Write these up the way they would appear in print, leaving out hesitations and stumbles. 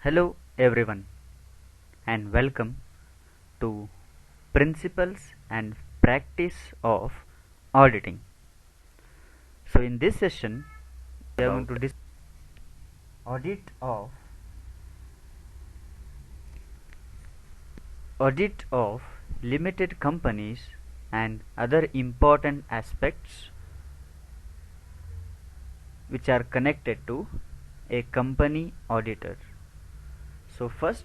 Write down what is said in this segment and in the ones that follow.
Hello everyone and welcome to Principles and Practice of Auditing. So in this session we are going to discuss audit of limited companies and other important aspects which are connected to a company auditor. So first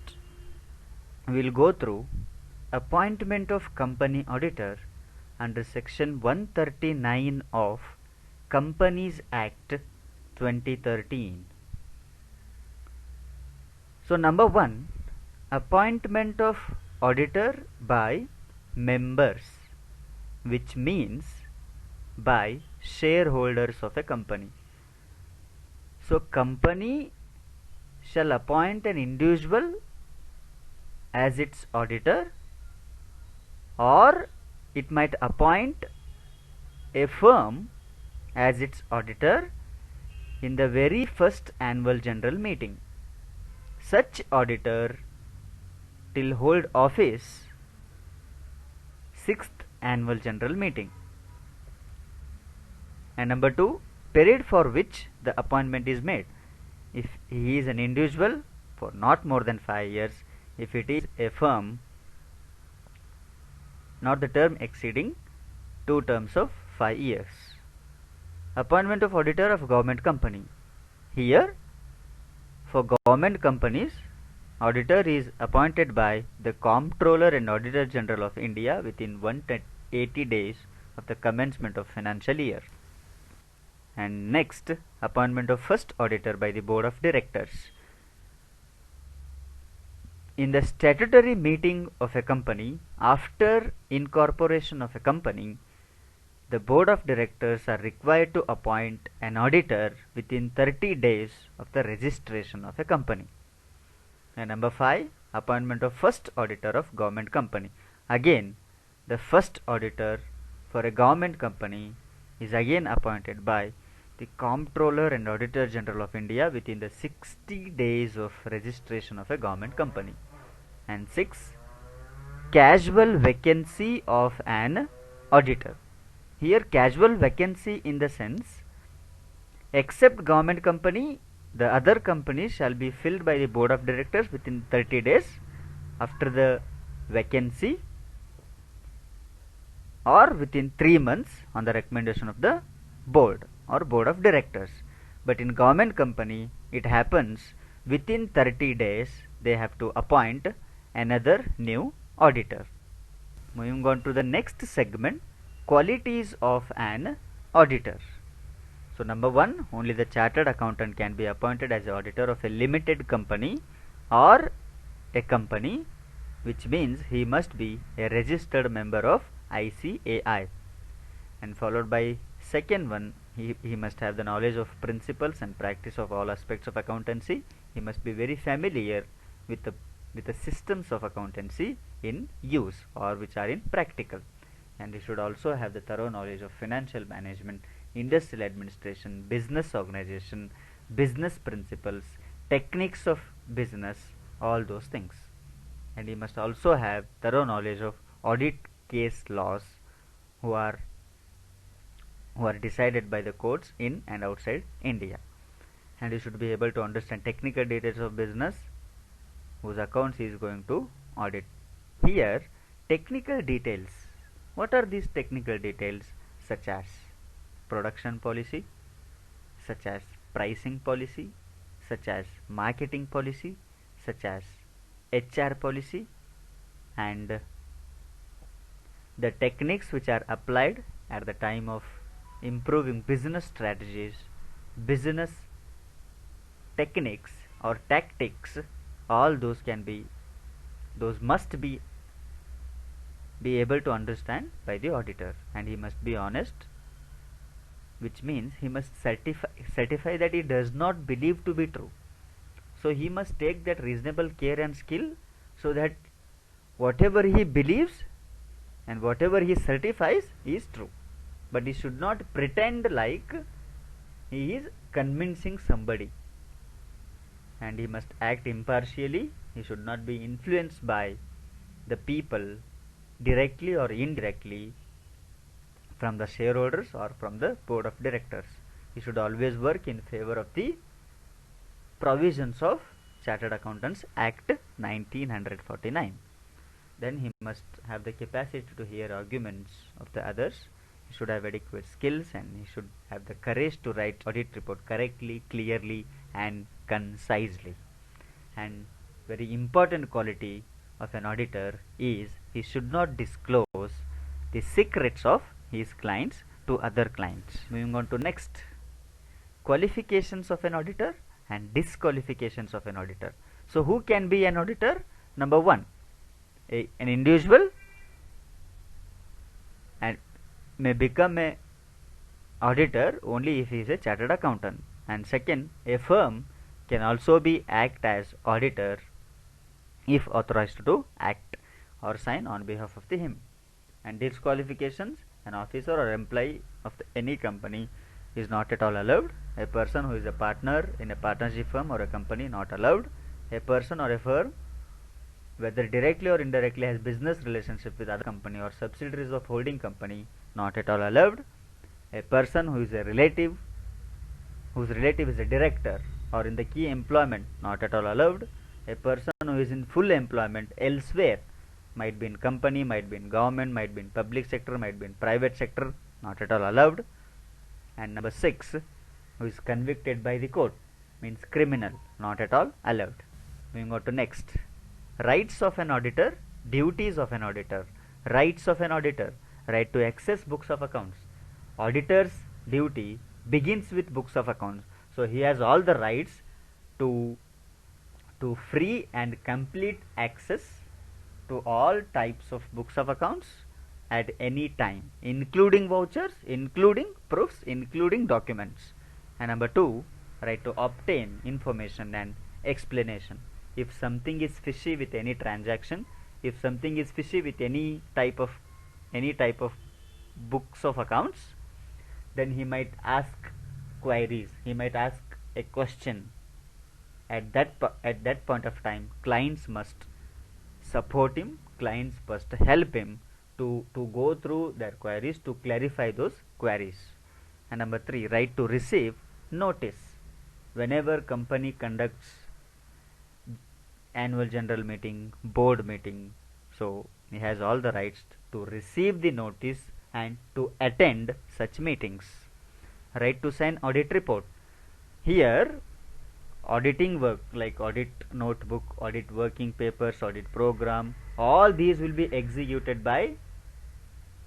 we will go through appointment of company auditor under section 139 of Companies Act 2013. So number 1, appointment of auditor by members, which means by shareholders of a company. So company shall appoint an individual as its auditor, or it might appoint a firm as its auditor in the very first annual general meeting. Such auditor till hold office 6th annual general meeting. And number 2, period for which the appointment is made. If he is an individual, for not more than 5 years. If it is a firm, not the term exceeding 2 terms of 5 years. Appointment of auditor of government company. Here, for government companies, auditor is appointed by the Comptroller and Auditor General of India within 180 days of the commencement of financial year. And next, appointment of first auditor by the Board of Directors. In the statutory meeting of a company after incorporation of a company, the Board of Directors are required to appoint an auditor within 30 days of the registration of a company. And number 5, appointment of first auditor of government company. Again, the first auditor for a government company is again appointed by the Comptroller and Auditor General of India within the 60 days of registration of a government company. And 6, casual vacancy of an auditor. Here casual vacancy in the sense, except government company, the other companies shall be filled by the Board of Directors within 30 days after the vacancy, or within 3 months on the recommendation of the board or Board of Directors. But in government company it happens within 30 days they have to appoint another new auditor. Moving on to the next segment, qualities of an auditor. So number 1, only the chartered accountant can be appointed as auditor of a limited company or a company, which means he must be a registered member of ICAI. And followed by second one, he must have the knowledge of principles and practice of all aspects of accountancy. He must be very familiar with the systems of accountancy in use or which are in practical. And he should also have the thorough knowledge of financial management, industrial administration, business organization, business principles, techniques of business, all those things. And he must also have thorough knowledge of audit case laws who are decided by the courts in and outside India. And he should be able to understand technical details of business whose accounts he is going to audit. Here, technical details. What are these technical details? Such as production policy, such as pricing policy, such as marketing policy, such as HR policy, and the techniques which are applied at the time of improving business strategies, business techniques or tactics. All those must be able to understand by the auditor. And he must be honest, which means he must certify that he does not believe to be true. So he must take that reasonable care and skill so that whatever he believes and whatever he certifies is true. But he should not pretend like he is convincing somebody. and he must act impartially. He should not be influenced by the people directly or indirectly from the shareholders or from the board of directors. He should always work in favor of the provisions of Chartered Accountants Act 1949. Then he must have the capacity to hear arguments of the others. He should have adequate skills, and he should have the courage to write audit report correctly, clearly, and concisely. And very important quality of an auditor is he should not disclose the secrets of his clients to other clients. Moving on to next, qualifications of an auditor and disqualifications of an auditor. So who can be an auditor? Number one, an individual and may become a auditor only if he is a chartered accountant. And second, a firm can also be act as auditor if authorized to act or sign on behalf of the him. And disqualifications, an officer or employee of any company is not at all allowed. A person who is a partner in a partnership firm or a company, not allowed. A person or a firm, whether directly or indirectly, has business relationship with other company or subsidiaries of holding company, not at all allowed. A person who is a relative, whose relative is a director or in the key employment, not at all allowed. A person who is in full employment elsewhere, might be in company, might be in government, might be in public sector, might be in private sector, not at all allowed. And number 6, who is convicted by the court, means criminal, not at all allowed. Moving on to next, rights of an auditor, duties of an auditor. Rights of an auditor, right to access books of accounts. Auditor's duty begins with books of accounts, so he has all the rights to free and complete access to all types of books of accounts at any time, including vouchers, including proofs, including documents. And number 2, right to obtain information and explanation. If something is fishy with any transaction, if something is fishy with any type of books of accounts, then he might ask queries, he might ask a question. At that point of time, clients must support him, clients must help him to go through their queries, to clarify those queries. And number 3, right to receive notice. Whenever company conducts annual general meeting, board meeting, so he has all the rights to receive the notice and to attend such meetings. Right to sign audit report. Here, auditing work like audit notebook, audit working papers, audit program, all these will be executed by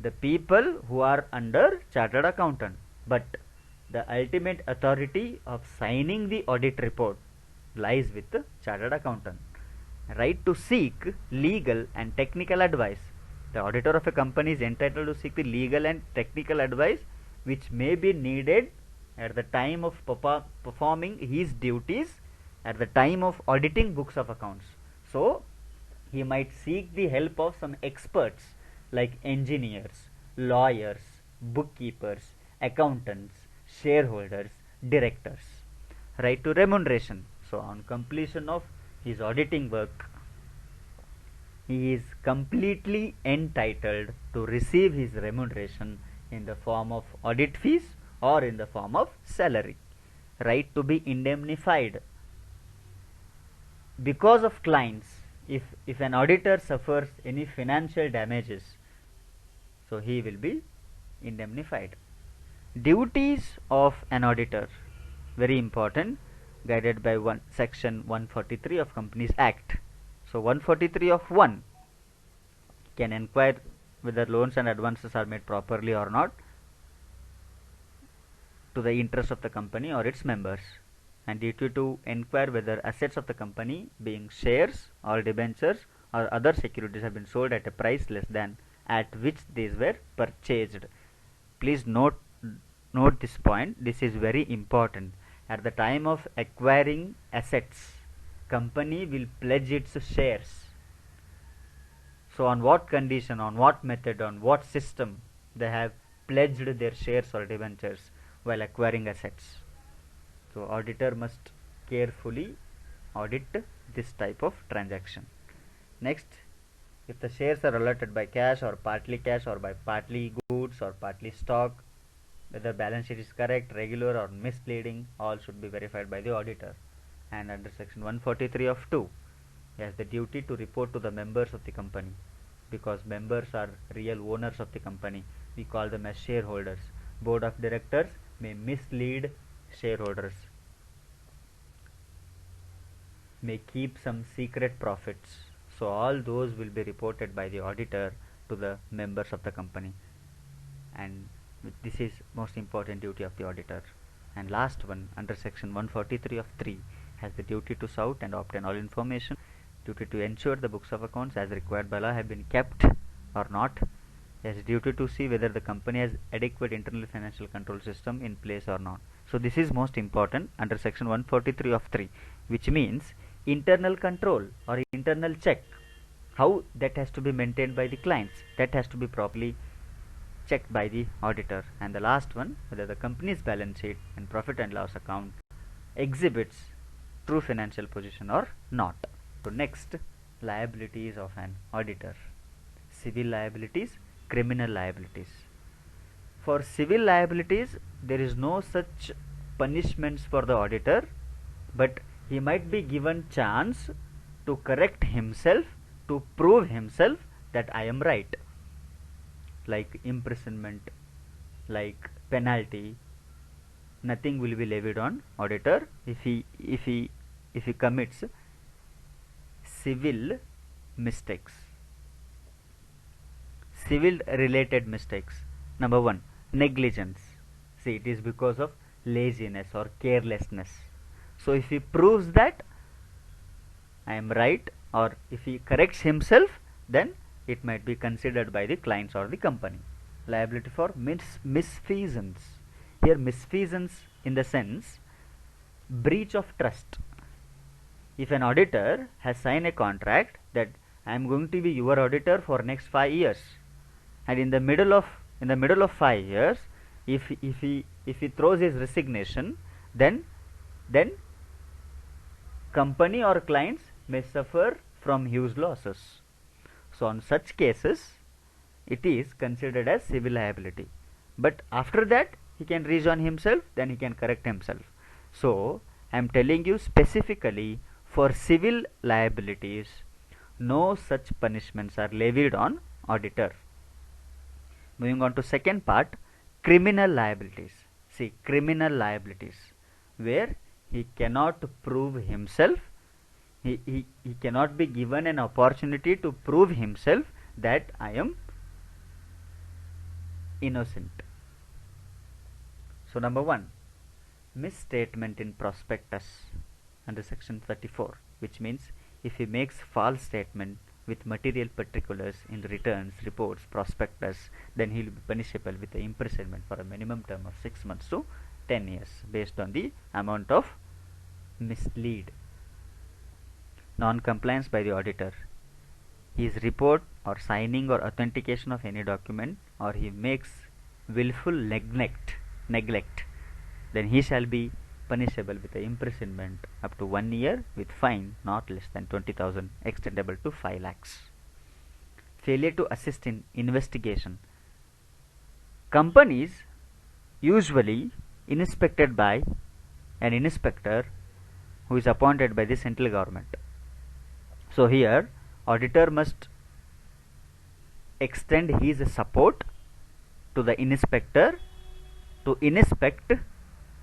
the people who are under chartered accountant, but the ultimate authority of signing the audit report lies with the chartered accountant. Right to seek legal and technical advice. The auditor of a company is entitled to seek the legal and technical advice which may be needed at the time of performing his duties, at the time of auditing books of accounts. So he might seek the help of some experts like engineers, lawyers, bookkeepers, accountants, shareholders, directors. Right to remuneration. So on completion of his auditing work, he is completely entitled to receive his remuneration in the form of audit fees or in the form of salary. Right to be indemnified. Because of clients, if an auditor suffers any financial damages, so he will be indemnified. Duties of an auditor, very important, guided by section 143 of Companies Act. So 143 of 1 can inquire whether loans and advances are made properly or not to the interest of the company or its members, and duty to inquire whether assets of the company, being shares or debentures or other securities, have been sold at a price less than at which these were purchased. Please note this point, this is very important. At the time of acquiring assets, company will pledge its shares. So on what condition, on what method, on what system they have pledged their shares or debentures while acquiring assets. So auditor must carefully audit this type of transaction. Next, if the shares are allotted by cash or by partly goods or partly stock, whether balance sheet is correct, regular or misleading, all should be verified by the auditor. And under section 143 of 2, he has the duty to report to the members of the company, because members are real owners of the company. We call them as shareholders. Board of directors may mislead shareholders, may keep some secret profits. So all those will be reported by the auditor to the members of the company, and this is most important duty of the auditor. And last one, under section 143 of 3, has the duty to sort and obtain all information, duty to ensure the books of accounts as required by law have been kept or not, has duty to see whether the company has adequate internal financial control system in place or not. So this is most important under section 143 of 3, which means internal control or internal check, how that has to be maintained by the clients, that has to be properly checked by the auditor. And the last one, whether the company's balance sheet and profit and loss account exhibits true financial position or not. So next, liabilities of an auditor: civil liabilities, criminal liabilities. For civil liabilities, there is no such punishments for the auditor, but he might be given chance to correct himself, to prove himself that I am right, like imprisonment, like penalty. Nothing will be levied on auditor if he commits civil mistakes, civil related mistakes. Number 1, negligence. See, it is because of laziness or carelessness. So if he proves that I am right, or if he corrects himself, then it might be considered by the clients or the company. Liability for misfeasance. Here misfeasance in the sense breach of trust. If an auditor has signed a contract that I am going to be your auditor for next 5 years, and in the middle of 5 years, if he throws his resignation, then company or clients may suffer from huge losses. So on such cases, it is considered as civil liability. But after that, he can rejoin himself, then he can correct himself. So I am telling you specifically, for civil liabilities, no such punishments are levied on auditor. Moving on to second part, criminal liabilities. See, criminal liabilities, where he cannot prove himself, he cannot be given an opportunity to prove himself that I am innocent. So number 1, misstatement in prospectus under section 34, which means if he makes false statement with material particulars in returns, reports, prospectus, then he will be punishable with the imprisonment for a minimum term of 6 months to 10 years based on the amount of mislead. Non-compliance by the auditor. His report or signing or authentication of any document, or he makes willful neglect, then he shall be punishable with the imprisonment up to 1 year with fine not less than 20,000 extendable to 5 lakhs. Failure to assist in investigation. Companies usually inspected by an inspector who is appointed by the central government. So here auditor must extend his support to the inspector to inspect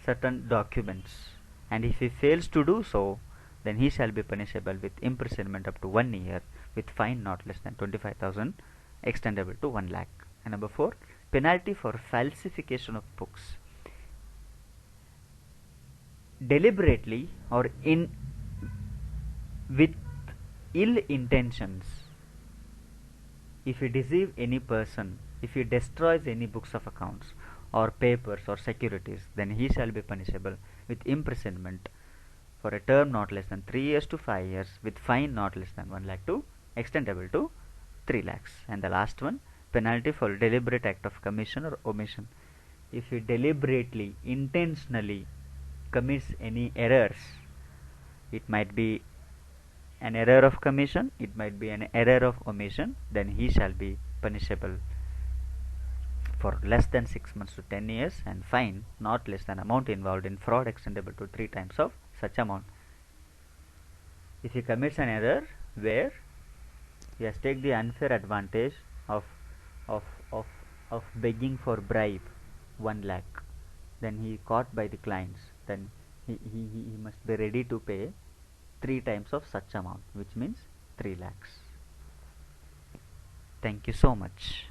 certain documents, and if he fails to do so, then he shall be punishable with imprisonment up to 1 year with fine not less than 25,000 extendable to 1 lakh. And number 4, penalty for falsification of books. Deliberately or with ill intentions, if he deceive any person, if he destroys any books of accounts or papers or securities, then he shall be punishable with imprisonment for a term not less than 3 years to 5 years with fine not less than 1 lakh to extendable to 3 lakhs. And the last one, penalty for deliberate act of commission or omission. If he deliberately, intentionally commits any errors it might be an error of commission, it might be an error of omission, then he shall be punishable for less than 6 months to 10 years, and fine not less than amount involved in fraud extendable to 3 times of such amount. If he commits an error where he has taken the unfair advantage of of of of begging for bribe 1 lakh, then he caught by the clients, then he must be ready to pay 3 times of such amount, which means 3 lakhs. Thank you so much.